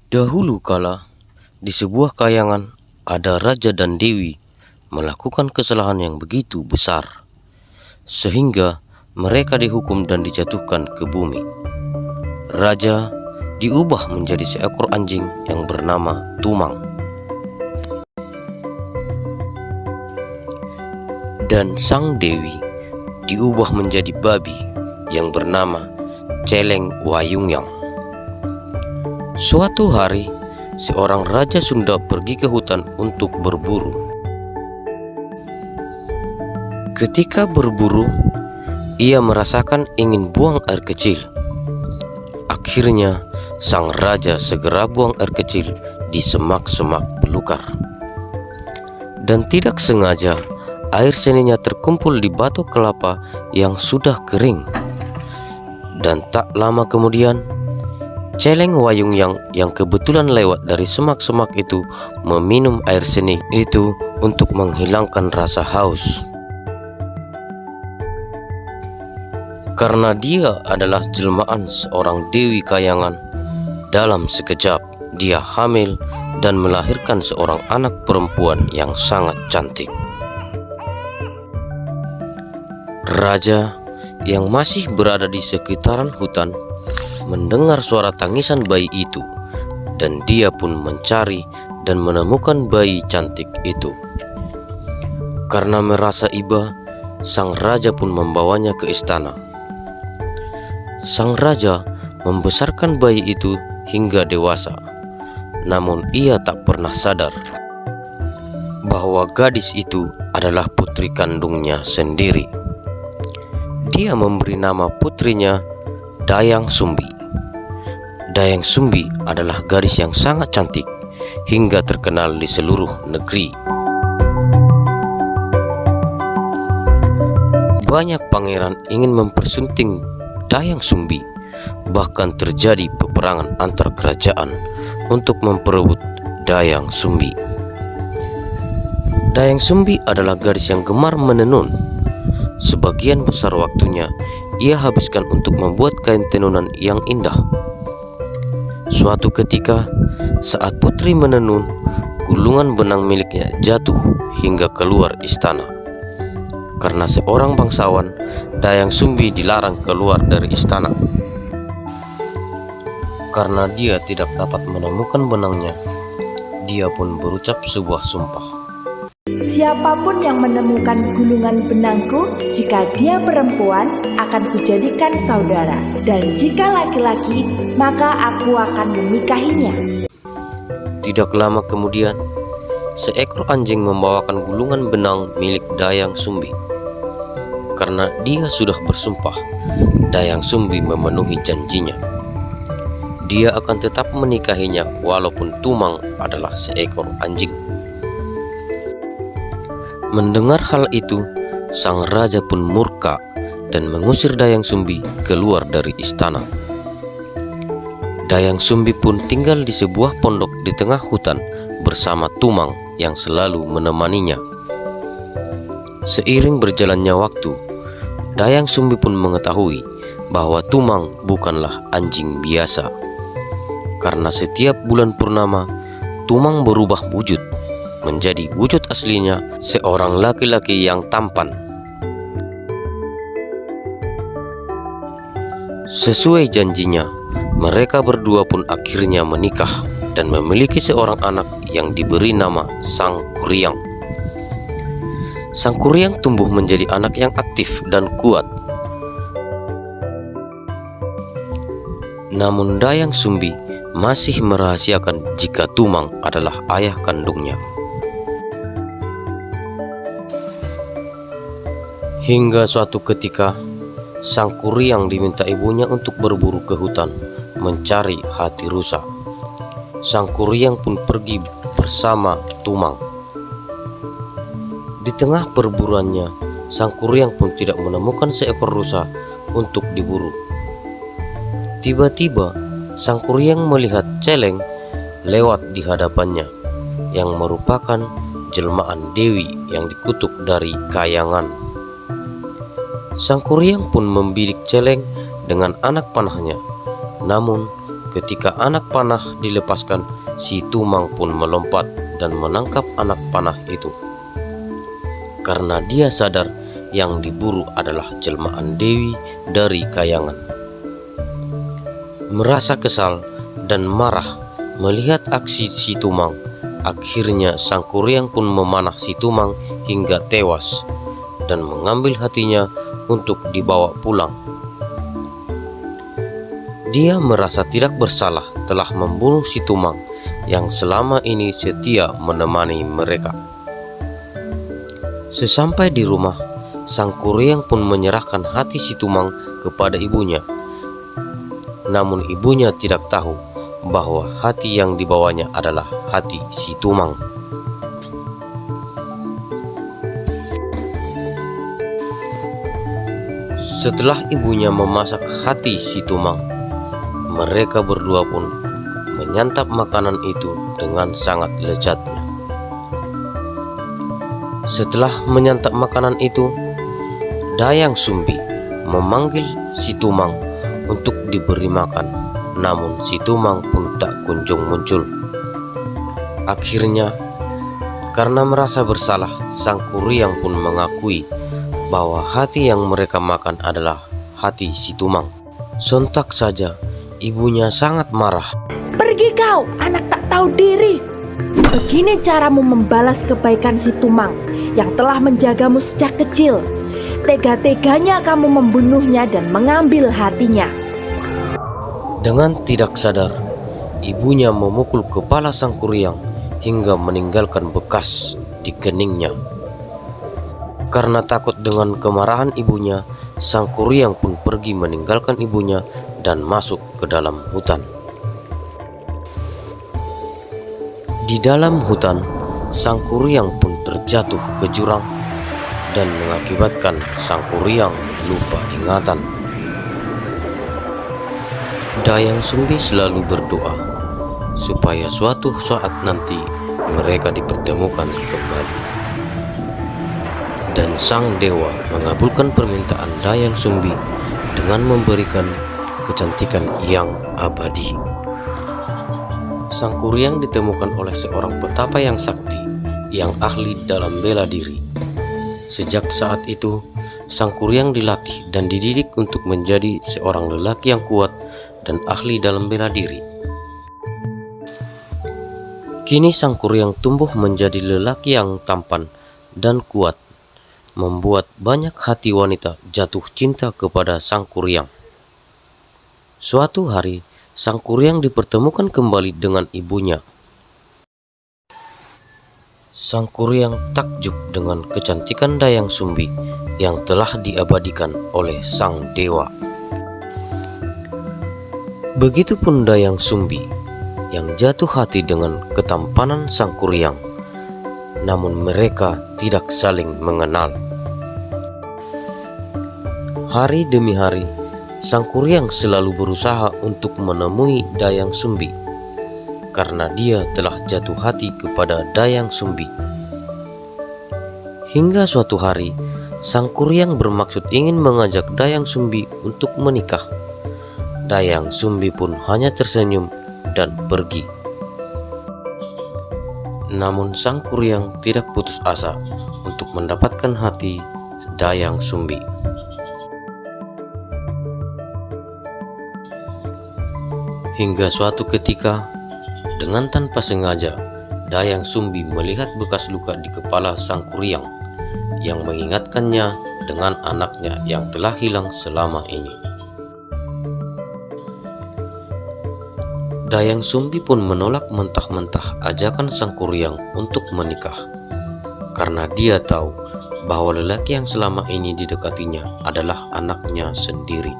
Dahulu kala, di sebuah kayangan ada raja dan dewi melakukan kesalahan yang begitu besar, sehingga mereka dihukum dan dijatuhkan ke bumi. Raja diubah menjadi seekor anjing yang bernama Tumang, dan sang dewi diubah menjadi babi yang bernama Celeng Wayungyang. Suatu hari, seorang raja Sunda pergi ke hutan untuk berburu. Ketika berburu, ia merasakan ingin buang air kecil. Akhirnya, sang raja segera buang air kecil di semak-semak belukar. Dan tidak sengaja, air seninya terkumpul di batu kelapa yang sudah kering. Dan tak lama kemudian, Celeng Wayungyang yang kebetulan lewat dari semak-semak itu meminum air seni itu untuk menghilangkan rasa haus. Karena dia adalah jelmaan seorang dewi kayangan, dalam sekejap dia hamil dan melahirkan seorang anak perempuan yang sangat cantik. Raja yang masih berada di sekitaran hutan mendengar suara tangisan bayi itu, dan dia pun mencari dan menemukan bayi cantik itu. Karena merasa iba, sang raja pun membawanya ke istana. Sang raja membesarkan bayi itu hingga dewasa, namun ia tak pernah sadar bahwa gadis itu adalah putri kandungnya sendiri. Dia memberi nama putrinya Dayang Sumbi. Dayang Sumbi adalah gadis yang sangat cantik hingga terkenal di seluruh negeri. Banyak pangeran ingin mempersunting Dayang Sumbi, bahkan terjadi peperangan antar kerajaan untuk memperebut Dayang Sumbi. Dayang Sumbi adalah gadis yang gemar menenun. Sebagian besar waktunya ia habiskan untuk membuat kain tenunan yang indah. Suatu ketika, saat putri menenun, gulungan benang miliknya jatuh hingga keluar istana. Karena seorang bangsawan, Dayang Sumbi dilarang keluar dari istana. Karena dia tidak dapat menemukan benangnya, dia pun berucap sebuah sumpah. Siapapun yang menemukan gulungan benangku, jika dia perempuan, akan kujadikan saudara, dan jika laki-laki, maka aku akan menikahinya. Tidak lama kemudian, seekor anjing membawakan gulungan benang milik Dayang Sumbi. Karena dia sudah bersumpah, Dayang Sumbi memenuhi janjinya. Dia akan tetap menikahinya walaupun Tumang adalah seekor anjing. Mendengar hal itu, sang raja pun murka dan mengusir Dayang Sumbi keluar dari istana. Dayang Sumbi pun tinggal di sebuah pondok di tengah hutan bersama Tumang yang selalu menemaninya. Seiring berjalannya waktu, Dayang Sumbi pun mengetahui bahwa Tumang bukanlah anjing biasa. Karena setiap bulan purnama, Tumang berubah wujud menjadi wujud aslinya seorang laki-laki yang tampan. Sesuai janjinya, mereka berdua pun akhirnya menikah dan memiliki seorang anak yang diberi nama Sang Kuryang. Sang Kuryang tumbuh menjadi anak yang aktif dan kuat. Namun Dayang Sumbi masih merahasiakan jika Tumang adalah ayah kandungnya. Hingga suatu ketika, Sang Kuryang diminta ibunya untuk berburu ke hutan mencari hati rusa. Sang Kuryang pun pergi bersama Tumang. Di tengah perburuannya, Sang Kuryang pun tidak menemukan seekor rusa untuk diburu. Tiba-tiba, Sang Kuryang melihat Celeng lewat di hadapannya, yang merupakan jelmaan dewi yang dikutuk dari kayangan. Sang Kuryang pun membidik Celeng dengan anak panahnya, namun ketika anak panah dilepaskan, si Tumang pun melompat dan menangkap anak panah itu. Karena dia sadar yang diburu adalah jelmaan dewi dari kayangan. Merasa kesal dan marah melihat aksi si Tumang, akhirnya Sang Kuryang pun memanah si Tumang hingga tewas dan mengambil hatinya untuk dibawa pulang. Dia merasa tidak bersalah telah membunuh si Tumang yang selama ini setia menemani mereka. Sesampai di rumah, Sang Kuryang pun menyerahkan hati si Tumang kepada ibunya. Namun ibunya tidak tahu bahwa hati yang dibawanya adalah hati si Tumang. Setelah ibunya memasak hati si Tumang, mereka berdua pun menyantap makanan itu dengan sangat lezatnya. Setelah menyantap makanan itu, Dayang Sumbi memanggil si Tumang untuk diberi makan, namun si Tumang pun tak kunjung muncul. Akhirnya, karena merasa bersalah, Sang Kuryang pun mengakui bahwa hati yang mereka makan adalah hati si Tumang. Sontak saja, ibunya sangat marah. Pergi kau, anak tak tahu diri. Begini caramu membalas kebaikan si Tumang yang telah menjagamu sejak kecil. Tega-teganya kamu membunuhnya dan mengambil hatinya. Dengan tidak sadar, ibunya memukul kepala Sang Kuryang hingga meninggalkan bekas di keningnya. Karena takut dengan kemarahan ibunya, Sang Kuryang pun pergi meninggalkan ibunya dan masuk ke dalam hutan. Di dalam hutan, Sang Kuryang pun terjatuh ke jurang dan mengakibatkan Sang Kuryang lupa ingatan. Dayang Sumbi selalu berdoa supaya suatu saat nanti mereka dipertemukan kembali. Dan Sang Dewa mengabulkan permintaan Dayang Sumbi dengan memberikan kecantikan yang abadi. Sang Kuryang ditemukan oleh seorang petapa yang sakti yang ahli dalam bela diri. Sejak saat itu, Sang Kuryang dilatih dan dididik untuk menjadi seorang lelaki yang kuat dan ahli dalam bela diri. Kini Sang Kuryang tumbuh menjadi lelaki yang tampan dan kuat, membuat banyak hati wanita jatuh cinta kepada Sang Kuryang. Suatu hari, Sang Kuryang dipertemukan kembali dengan ibunya. Sang Kuryang takjub dengan kecantikan Dayang Sumbi yang telah diabadikan oleh Sang Dewa. Begitupun Dayang Sumbi yang jatuh hati dengan ketampanan Sang Kuryang, namun mereka tidak saling mengenal. Hari demi hari, Sang Kuryang selalu berusaha untuk menemui Dayang Sumbi karena dia telah jatuh hati kepada Dayang Sumbi. Hingga suatu hari, Sang Kuryang bermaksud ingin mengajak Dayang Sumbi untuk menikah. Dayang Sumbi pun hanya tersenyum dan pergi. Namun Sang Kuryang tidak putus asa untuk mendapatkan hati Dayang Sumbi. Hingga suatu ketika, dengan tanpa sengaja, Dayang Sumbi melihat bekas luka di kepala Sang Kuryang yang mengingatkannya dengan anaknya yang telah hilang selama ini. Dayang Sumbi pun menolak mentah-mentah ajakan Sang Kuryang untuk menikah, karena dia tahu bahwa lelaki yang selama ini didekatinya adalah anaknya sendiri.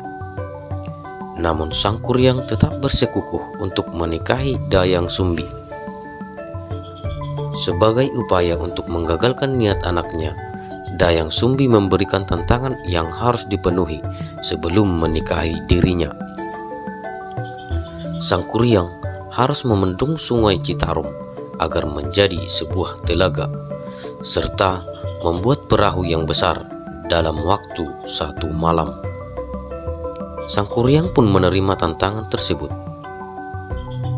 Namun Sang Kuryang tetap bersikukuh untuk menikahi Dayang Sumbi. Sebagai upaya untuk menggagalkan niat anaknya, Dayang Sumbi memberikan tantangan yang harus dipenuhi sebelum menikahi dirinya. Sang Kuryang harus memendung sungai Citarum agar menjadi sebuah telaga, serta membuat perahu yang besar dalam waktu 1 malam. Sang Kuryang pun menerima tantangan tersebut.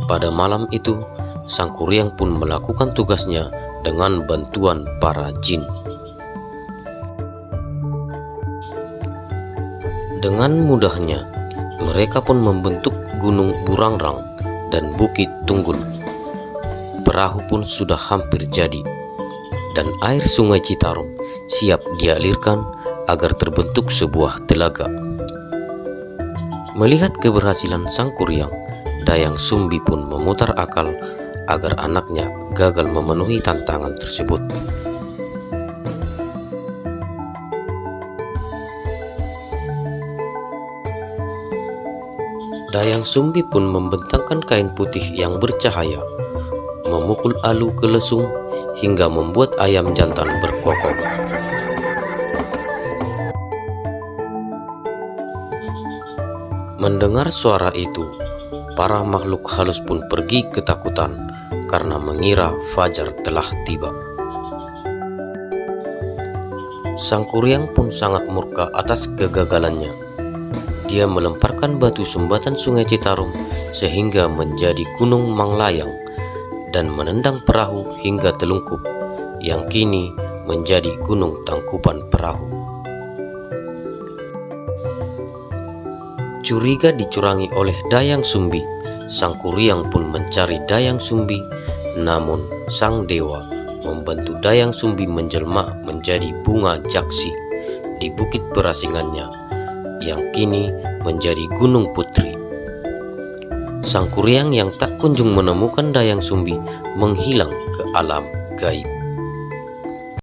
Pada malam itu, Sang Kuryang pun melakukan tugasnya dengan bantuan para jin. Dengan mudahnya, mereka pun membentuk Gunung Burangrang dan Bukit Tunggul. Perahu pun sudah hampir jadi, dan air Sungai Citarum siap dialirkan agar terbentuk sebuah telaga. Melihat keberhasilan Sang Kuryang, Dayang Sumbi pun memutar akal agar anaknya gagal memenuhi tantangan tersebut. Dayang Sumbi pun membentangkan kain putih yang bercahaya, memukul alu ke lesung hingga membuat ayam jantan berkokok. Mendengar suara itu, para makhluk halus pun pergi ketakutan karena mengira fajar telah tiba. Sang Kuryang pun sangat murka atas kegagalannya. Dia melemparkan batu sumbatan Sungai Citarum sehingga menjadi Gunung Manglayang dan menendang perahu hingga telungkup, yang kini menjadi Gunung Tangkupan Perahu. Curiga dicurangi oleh Dayang Sumbi, Sang Kuryang pun mencari Dayang Sumbi, namun sang dewa membantu Dayang Sumbi menjelma menjadi bunga jaksi di bukit perasingannya, yang kini menjadi Gunung Putri. Sang Kuryang yang tak kunjung menemukan Dayang Sumbi menghilang ke alam gaib.